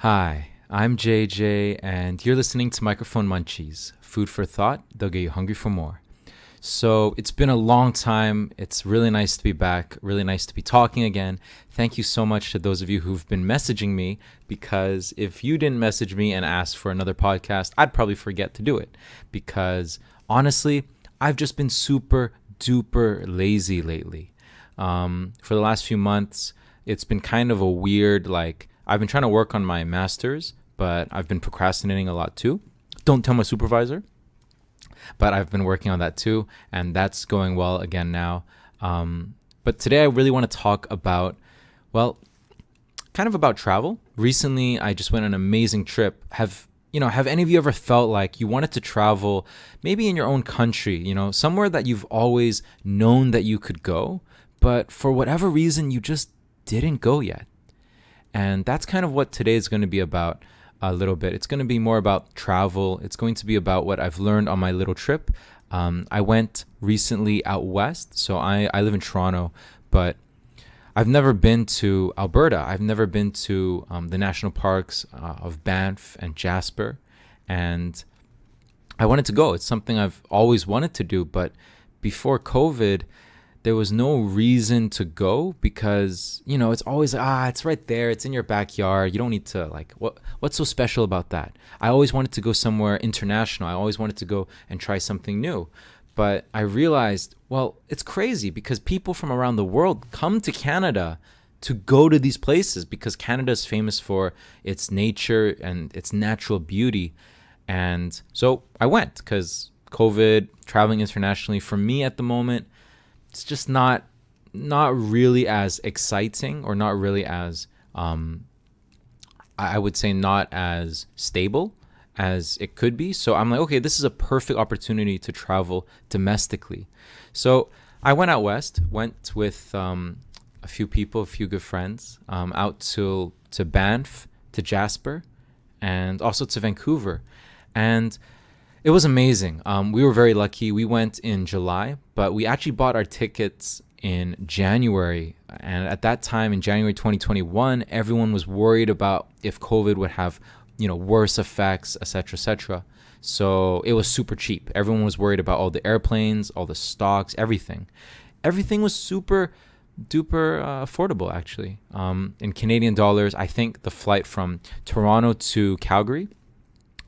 Hi, I'm JJ, and you're listening to Microphone Munchies. Food for thought, they'll get you hungry for more. So it's been a long time. It's really nice to be back, really nice to be talking again. Thank you so much to those of you who've been messaging me, because if you didn't message me and ask for another podcast, I'd probably forget to do it. Because honestly, I've just been super duper lazy lately. For the last few months, it's been kind of a weird, I've been trying to work on my master's, but I've been procrastinating a lot too. Don't tell my supervisor, but I've been working on that too, and that's going well again now. But today I really want to talk about, kind of about travel. Recently, I just went on an amazing trip. Have any of you ever felt like you wanted to travel, maybe in your own country, somewhere that you've always known that you could go, but for whatever reason, you just didn't go yet? And that's kind of what today is going to be about a little bit. It's going to be more about travel. It's going to be about what I've learned on my little trip. I went recently out west. So I live in Toronto, but I've never been to Alberta. I've never been to the national parks of Banff and Jasper. And I wanted to go. It's something I've always wanted to do. But before COVID, there was no reason to go because, it's always, it's right there. It's in your backyard. You don't need to, what's so special about that? I always wanted to go somewhere international. I always wanted to go and try something new. But I realized, it's crazy because people from around the world come to Canada to go to these places because Canada is famous for its nature and its natural beauty. And so I went because COVID, traveling internationally, for me at the moment, it's just not really as exciting, or not really as, I would say, not as stable as it could be. So I'm like, okay, this is a perfect opportunity to travel domestically. So I went out west, went with a few people, a few good friends, out to Banff, to Jasper, and also to Vancouver. And it was amazing. We were very lucky. We went in July, but we actually bought our tickets in January. And at that time, in January 2021, everyone was worried about if COVID would have, worse effects, etc., etc. So it was super cheap. Everyone was worried about all the airplanes, all the stocks, everything. Everything was super duper affordable, actually. In Canadian dollars, I think the flight from Toronto to Calgary,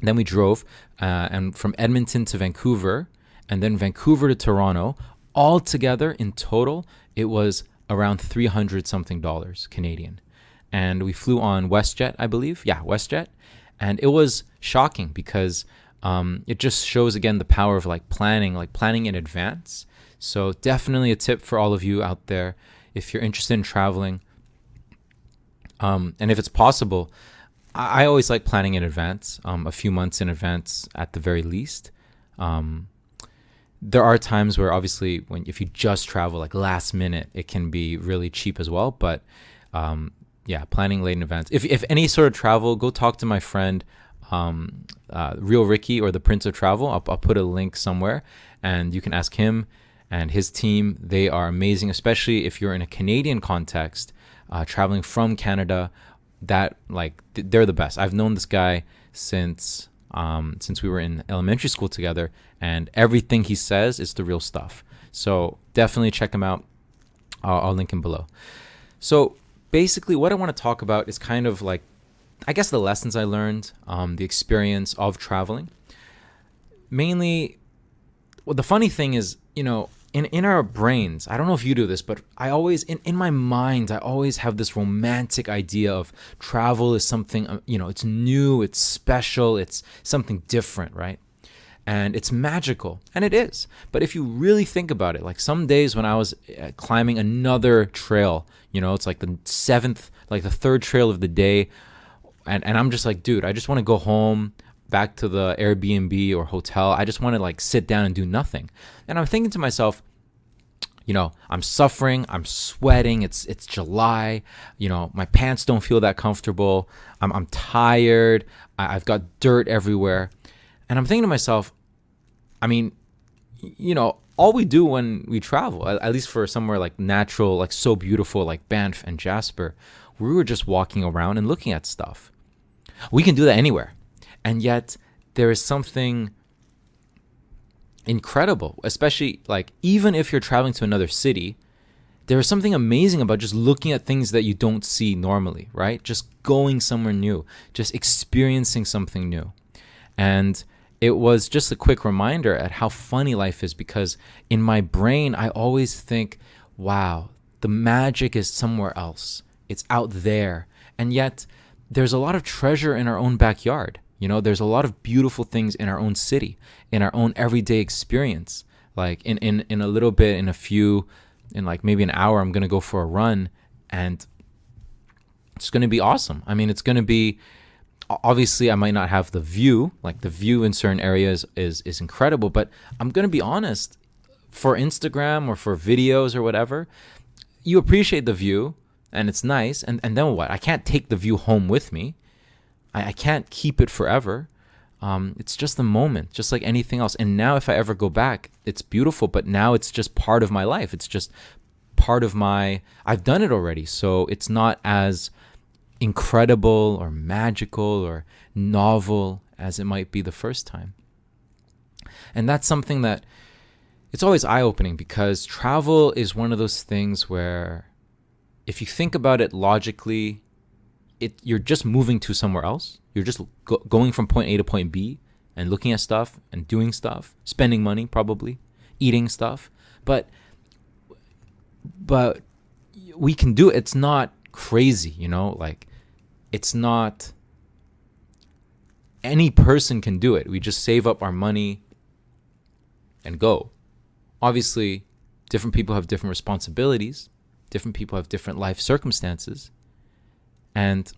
then we drove and from Edmonton to Vancouver, and then Vancouver to Toronto. All together in total, it was around $300 something Canadian. And we flew on WestJet, I believe. Yeah, WestJet. And it was shocking because it just shows again the power of planning in advance. So definitely a tip for all of you out there if you're interested in traveling. And if it's possible, I always like planning in advance, a few months in advance at the very least. There are times where obviously if you just travel last minute, it can be really cheap as well. But planning late in advance. If any sort of travel, go talk to my friend, Real Ricky, or the Prince of Travel. I'll put a link somewhere and you can ask him and his team. They are amazing, especially if you're in a Canadian context, traveling from Canada. That they're the best. I've known this guy since we were in elementary school together, and everything he says is the real stuff. So definitely check him out. I'll link him below. So basically what I want to talk about is kind of I guess the lessons I learned, the experience of traveling. Mainly, the funny thing is, in our brains, I don't know if you do this, but I always, in my mind, I always have this romantic idea of travel is something, it's new, it's special, it's something different, right? And it's magical, and it is. But if you really think about it, some days when I was climbing another trail, it's the third trail of the day, and I'm just dude, I just want to go home, back to the Airbnb or hotel. I just want to sit down and do nothing. And I'm thinking to myself, I'm suffering, I'm sweating, it's July, my pants don't feel that comfortable, I'm tired, I've got dirt everywhere. And I'm thinking to myself, all we do when we travel, at least for somewhere natural, so beautiful like Banff and Jasper, we were just walking around and looking at stuff. We can do that anywhere. And yet there is something incredible, especially like even if you're traveling to another city, there is something amazing about just looking at things that you don't see normally, right? Just going somewhere new, just experiencing something new. And it was just a quick reminder at how funny life is, because in my brain, I always think, wow, the magic is somewhere else. It's out there. And yet there's a lot of treasure in our own backyard. You know, there's a lot of beautiful things in our own city, in our own everyday experience. Like in a little bit, in like maybe an hour, I'm going to go for a run, and it's going to be awesome. I mean, it's going to be, obviously I might not have the view, like the view in certain areas is incredible, but I'm going to be honest, for Instagram or for videos or whatever, you appreciate the view and it's nice. And then what? I can't take the view home with me. I can't keep it forever. It's just the moment, just like anything else. And now if I ever go back, it's beautiful, but now it's just part of my life. It's just part of I've done it already. So it's not as incredible or magical or novel as it might be the first time. And that's something that it's always eye-opening, because travel is one of those things where if you think about it logically, you're just moving to somewhere else. You're just going from point A to point B and looking at stuff and doing stuff, spending money, probably eating stuff. But we can do it. It's not crazy, you know, like it's not, any person can do it. We just save up our money and go. Obviously, different people have different responsibilities. Different people have different life circumstances. And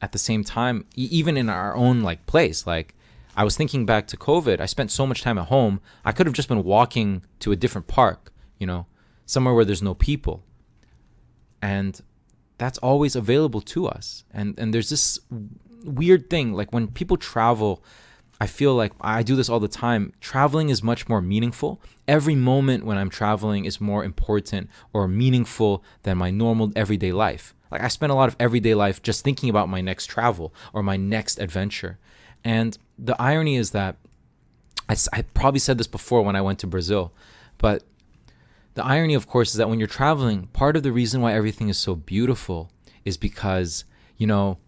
at the same time, even in our own like place, like I was thinking back to COVID, I spent so much time at home. I could have just been walking to a different park, you know, somewhere where there's no people. And that's always available to us. And there's this weird thing, like when people travel, I feel like I do this all the time. Traveling is much more meaningful. Every moment when I'm traveling is more important or meaningful than my normal everyday life. Like I spend a lot of everyday life just thinking about my next travel or my next adventure. And the irony is that I probably said this before when I went to Brazil, but the irony, of course, is that when you're traveling, part of the reason why everything is so beautiful is because, you know,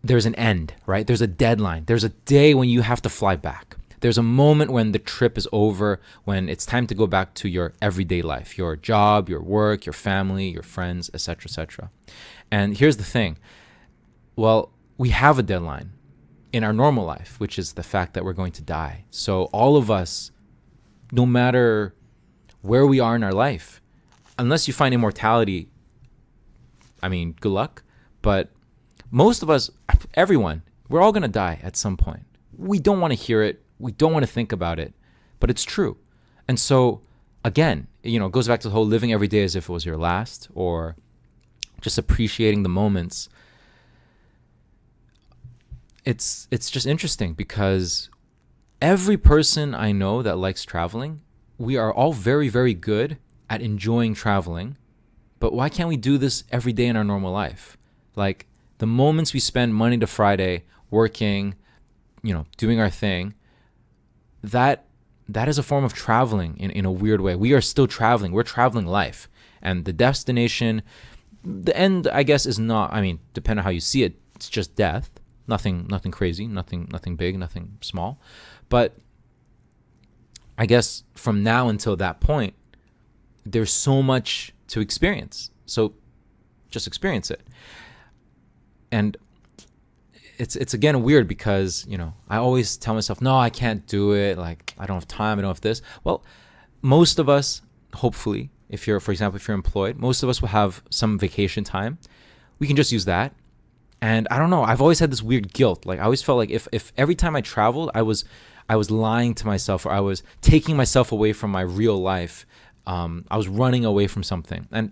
there's an end, right? There's a deadline. There's a day when you have to fly back. There's a moment when the trip is over, when it's time to go back to your everyday life, your job, your work, your family, your friends, etc., etc. And here's the thing. Well, we have a deadline in our normal life, which is the fact that we're going to die. So all of us, no matter where we are in our life, unless you find immortality, I mean, good luck. But most of us, everyone, we're all going to die at some point. We don't want to hear it. We don't want to think about it, but it's true. And so, again, you know, it goes back to the whole living every day as if it was your last, or just appreciating the moments. It's just interesting because every person I know that likes traveling, we are all very, very good at enjoying traveling. But why can't we do this every day in our normal life? Like the moments we spend Monday to Friday working, you know, doing our thing, that is a form of traveling in a weird way. We are still traveling. We're traveling life. And the destination, the end, I guess, is not, I mean, depending on how you see it, it's just death. Nothing crazy, nothing big, nothing small. But I guess from now until that point, there's so much to experience. So just experience it. And it's again weird because, you know, I always tell myself, no, I can't do it. Like, I don't have time. I don't have this. Well, most of us, hopefully, for example, if you're employed, most of us will have some vacation time. We can just use that. And I don't know, I've always had this weird guilt. Like I always felt like if every time I traveled, I was lying to myself, or I was taking myself away from my real life. I was running away from something. And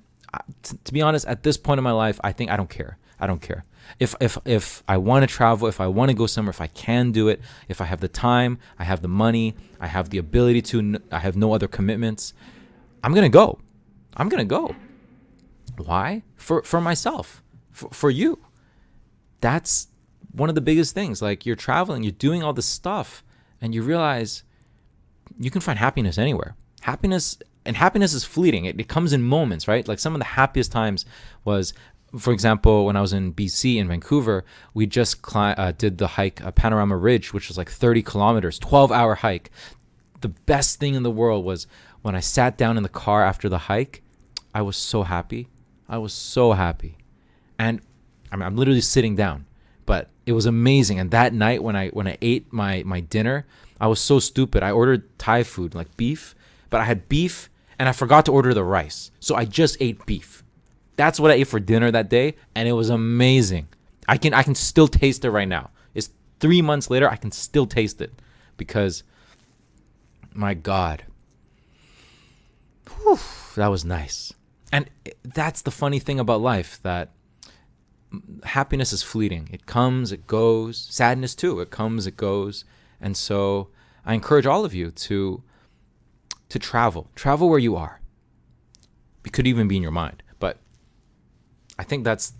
to be honest, at this point in my life, I think I don't care. I don't care. If I want to travel, if I want to go somewhere, if I can do it, if I have the time, I have the money, I have the ability to, I have no other commitments, I'm going to go. I'm going to go. Why? For myself, for you. That's one of the biggest things. Like, you're traveling, you're doing all this stuff, and you realize you can find happiness anywhere. Happiness is fleeting. It comes in moments, right? Like, some of the happiest times was, for example, when I was in BC, in Vancouver, we just did the hike, Panorama Ridge, which was like 30 kilometers, 12-hour hike. The best thing in the world was when I sat down in the car after the hike. I was so happy. And I'm literally sitting down, but it was amazing. And that night when I ate my dinner, I was so stupid. I ordered Thai food, like beef, but I had beef and I forgot to order the rice. So I just ate beef. That's what I ate for dinner that day, and it was amazing. I can still taste it right now. It's 3 months later, I can still taste it because, my God, whew, that was nice. And that's the funny thing about life, that happiness is fleeting. It comes, it goes. Sadness too. It comes, it goes. And so I encourage all of you to travel. Travel where you are. It could even be in your mind, but I think that's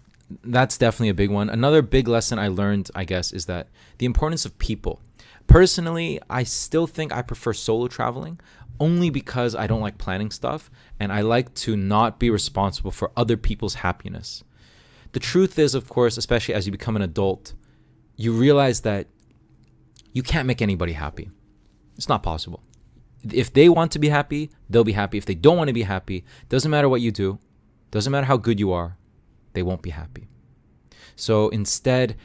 definitely a big one. Another big lesson I learned, I guess, is that the importance of people. Personally, I still think I prefer solo traveling, only because I don't like planning stuff, and I like to not be responsible for other people's happiness. The truth is, of course, especially as you become an adult, you realize that you can't make anybody happy. It's not possible. If they want to be happy, they'll be happy. If they don't want to be happy, doesn't matter what you do, doesn't matter how good you are, they won't be happy. So instead,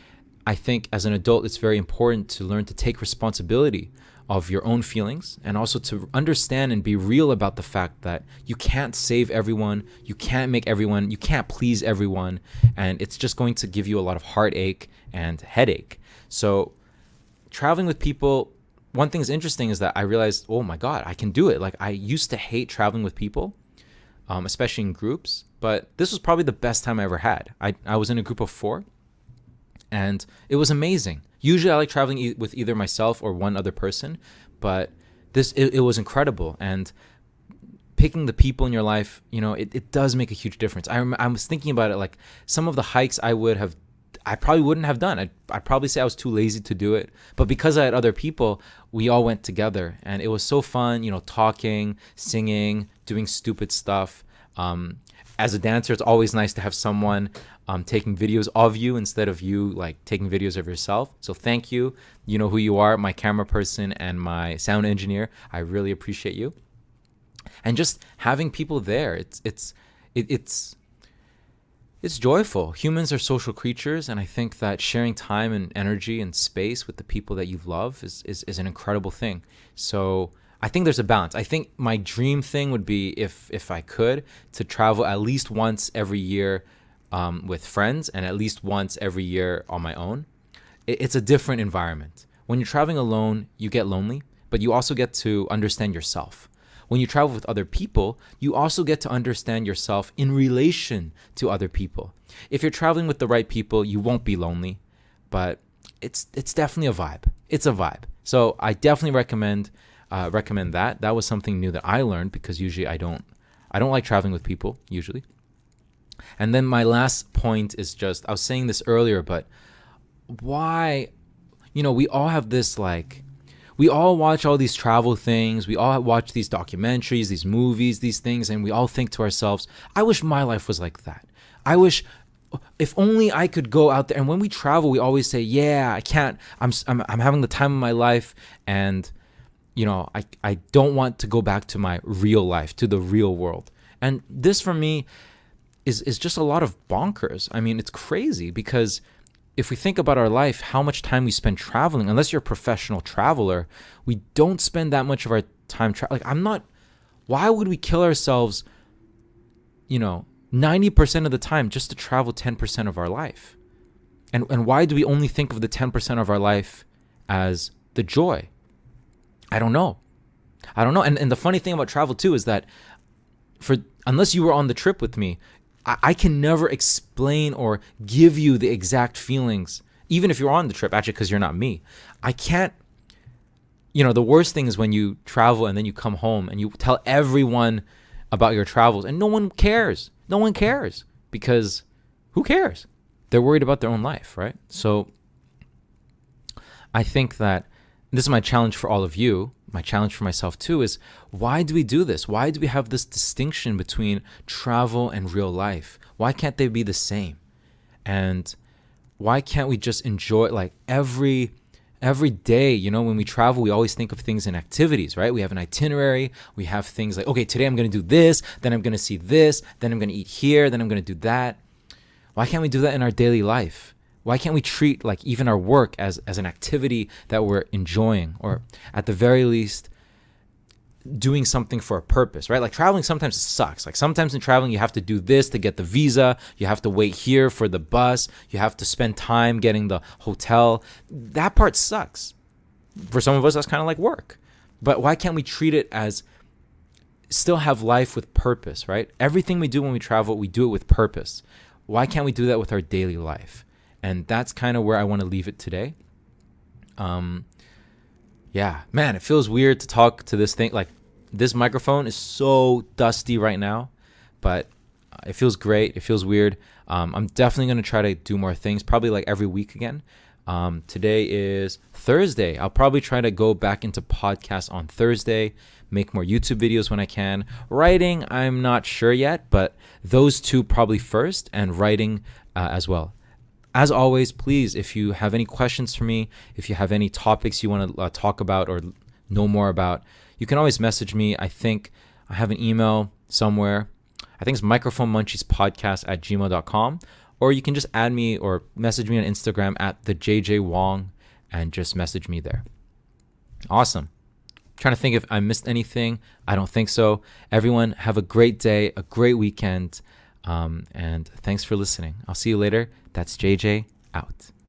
I think as an adult, it's very important to learn to take responsibility of your own feelings, and also to understand and be real about the fact that you can't save everyone, you can't make everyone, you can't please everyone, and it's just going to give you a lot of heartache and headache. So traveling with people, one thing is interesting is that I realized, oh my God, I can do it. Like, I used to hate traveling with people, especially in groups, but this was probably the best time I ever had. I was in a group of 4, and it was amazing. Usually I like traveling with either myself or one other person, but it was incredible. And picking the people in your life, it does make a huge difference. I was thinking about it, like some of the hikes I probably wouldn't have done. I'd probably say I was too lazy to do it. But because I had other people, we all went together, and it was so fun, talking, singing, doing stupid stuff. As a dancer, it's always nice to have someone taking videos of you instead of you like taking videos of yourself. So thank you. You know who you are, my camera person and my sound engineer. I really appreciate you. And just having people there, it's joyful. Humans are social creatures, and I think that sharing time and energy and space with the people that you love is an incredible thing. So I think there's a balance. I think my dream thing would be, if I could, to travel at least once every year with friends, and at least once every year on my own. It's a different environment. When you're traveling alone, you get lonely, but you also get to understand yourself. When you travel with other people, you also get to understand yourself in relation to other people. If you're traveling with the right people, you won't be lonely, but it's definitely a vibe. It's a vibe. So I definitely recommend that. That was something new that I learned, because usually I don't like traveling with people usually. And then my last point is just, I was saying this earlier, but why, we all have this, like, we all watch all these travel things. We all watch these documentaries, these movies, these things, and we all think to ourselves, I wish my life was like that. I wish, if only I could go out there. And when we travel, we always say, yeah, I can't, I'm having the time of my life, and I don't want to go back to my real life, to the real world. And this for me is just a lot of bonkers. I mean, it's crazy, because if we think about our life, how much time we spend traveling, unless you're a professional traveler, we don't spend that much of our time why would we kill ourselves, 90% of the time just to travel 10% of our life? And why do we only think of the 10% of our life as the joy? I don't know. And the funny thing about travel too is that unless you were on the trip with me, I can never explain or give you the exact feelings, even if you're on the trip, actually, because you're not me. I can't, the worst thing is when you travel and then you come home and you tell everyone about your travels, and no one cares. No one cares, because who cares? They're worried about their own life, right? So I think that this is my challenge for all of you. My challenge for myself too is, why do we do this? Why do we have this distinction between travel and real life? Why can't they be the same? And why can't we just enjoy like every day? When we travel, we always think of things in activities, right? We have an itinerary. We have things like, okay, today I'm going to do this, then I'm going to see this, then I'm going to eat here, then I'm going to do that. Why can't we do that in our daily life? Why can't we treat like even our work as an activity that we're enjoying, or at the very least doing something for a purpose, right? Like traveling sometimes sucks. Like sometimes in traveling, you have to do this to get the visa. You have to wait here for the bus. You have to spend time getting the hotel. That part sucks. For some of us, that's kind of like work. But why can't we treat it as still have life with purpose, right? Everything we do when we travel, we do it with purpose. Why can't we do that with our daily life? And that's kind of where I want to leave it today. Yeah, man, it feels weird to talk to this thing. Like, this microphone is so dusty right now, but it feels great. It feels weird. I'm definitely going to try to do more things, probably like every week again. Today is Thursday. I'll probably try to go back into podcasts on Thursday, make more YouTube videos when I can. Writing, I'm not sure yet, but those two probably first, and writing as well. As always, please, if you have any questions for me, if you have any topics you want to talk about or know more about, you can always message me. I think I have an email somewhere. I think it's microphonemunchiespodcast@gmail.com. Or you can just add me or message me on Instagram at the JJ Wong and just message me there. Awesome. Trying to think if I missed anything. I don't think so. Everyone, have a great day, a great weekend. And thanks for listening. I'll see you later. That's JJ out.